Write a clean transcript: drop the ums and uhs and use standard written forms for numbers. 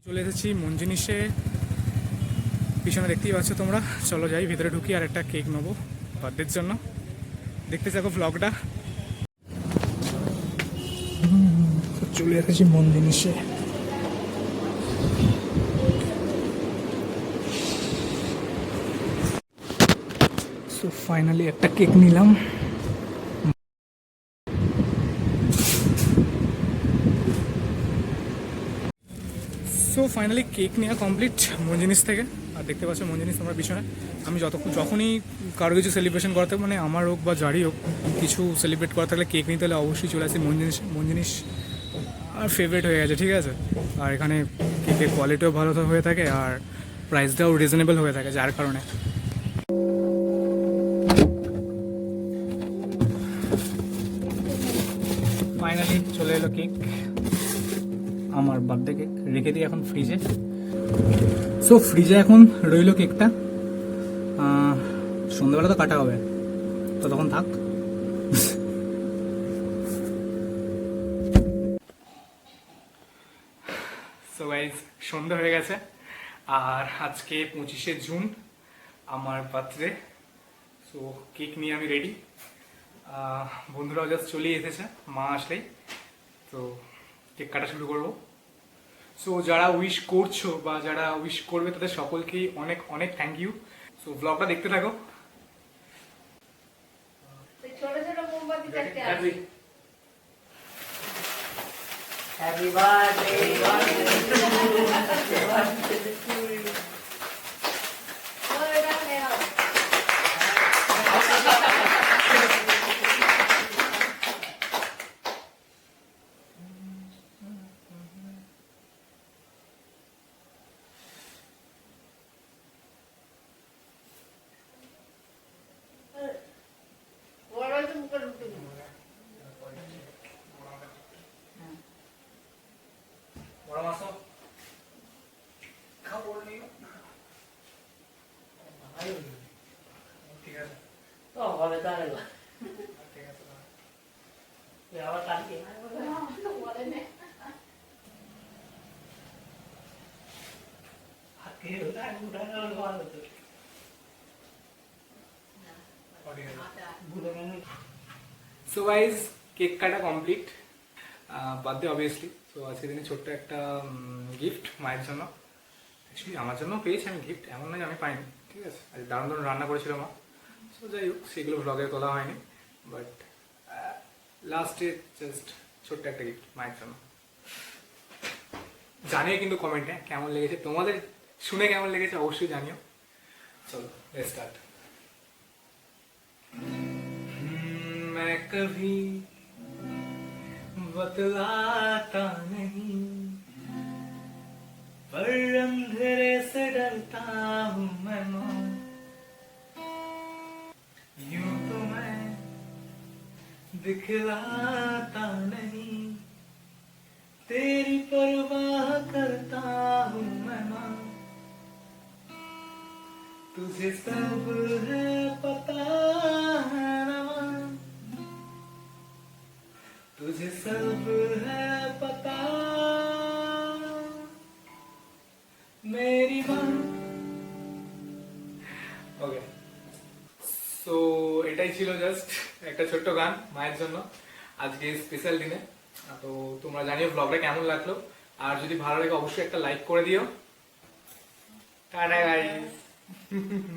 চলে এসেছি মন জিনিসে, পিছনে দেখতেই পাচ্ছ তোমরা। চলো যাই ভিতরে ঢুকি আর একটা কেক নেবো বার্থডের জন্য। দেখতে থাকো ব্লগটা। চলে এসেছি মন জিনিসে। সো ফাইনালি একটা কেক নিলাম। সো ফাইনালি কেক নেওয়া কমপ্লিট মন জিনিস থেকে। আর দেখতে পাচ্ছ মন জিনিস তোমার পিছনে। আমি যখনই কারো কিছু সেলিব্রেশন করাতে, মানে আমার হোক বা যারই হোক, কিছু সেলিব্রেট করা থাকলে কেক নিতে হলে অবশ্যই চলে আসি মন জিনিস আর ফেভারিট হয়ে গেছে, ঠিক আছে। আর এখানে কেকের কোয়ালিটিও ভালো হয়ে থাকে আর প্রাইসটাও রিজনেবল হয়ে থাকে, যার কারণে ফাইনালি চলে এলো কেক। আমার বার্থডে কেক রেখে দিই এখন ফ্রিজে। সো ফ্রিজে এখন রইল কেকটা। সন্ধ্যাবেলা তো কাটা হবে, তো তখন থাক। সো গাইজ সন্ধ্যা হয়ে গেছে আর আজকে 25শে জুন আমার বার্থডে। সো কেক নিয়ে আমি রেডি। বন্ধুরাও জাস্ট চলেই এসেছে, মা আসলেই তো কেক কাটা শুরু করবো। সো যারা উইশ করছো বা যারা উইশ করবে তাদের সকলকেই অনেক অনেক থ্যাংক ইউ। সো ব্লগটা দেখতে থাকো। Happy birthday to you. ঠিক আছে, তো হবে তাহলে ঠিক আছে। আবার কালকে সো গাইজ কেক কাটা কমপ্লিট, বার্থডে অবভিয়াসলি। তো আজকে দিনে ছোট্ট একটা গিফট মায়ের জন্য। অ্যাকচুয়ালি আমার জন্য পেয়েছি আমি গিফট, এমন নয় আমি পাইনি, ঠিক আছে। আজ দারুণ দারুণ রান্না করেছিল মা। সো যাই হোক, সেগুলো ব্লগে তোলা হয়নি, বাট লাস্টে জাস্ট ছোট্ট একটা গিফট মায়ের জন্য। জানিও কিন্তু কমেন্টে কেমন লেগেছে, তোমাদের শুনে কেমন লেগেছে অবশ্যই জানিও। চলো লেটস স্টার্ট। मैं कभी बतलाता नहीं, पर अंधेरे से डरता हूँ मैं माँ। यूं तो मैं दिखलाता नहीं, तेरी परवाह करता हूँ मैं माँ। तुझे सब है पता है ना माँ, तुझे सब है पता मेरी माँ। ওকে, সো এটাই ছিল জাস্ট একটা ছোট্ট গান মায়ের জন্য আজকে স্পেশাল দিনে। তো তোমরা জানিও ব্লগটা কেমন লাগলো, আর যদি ভালো লাগে অবশ্যই একটা লাইক করে দিও। Tata guys.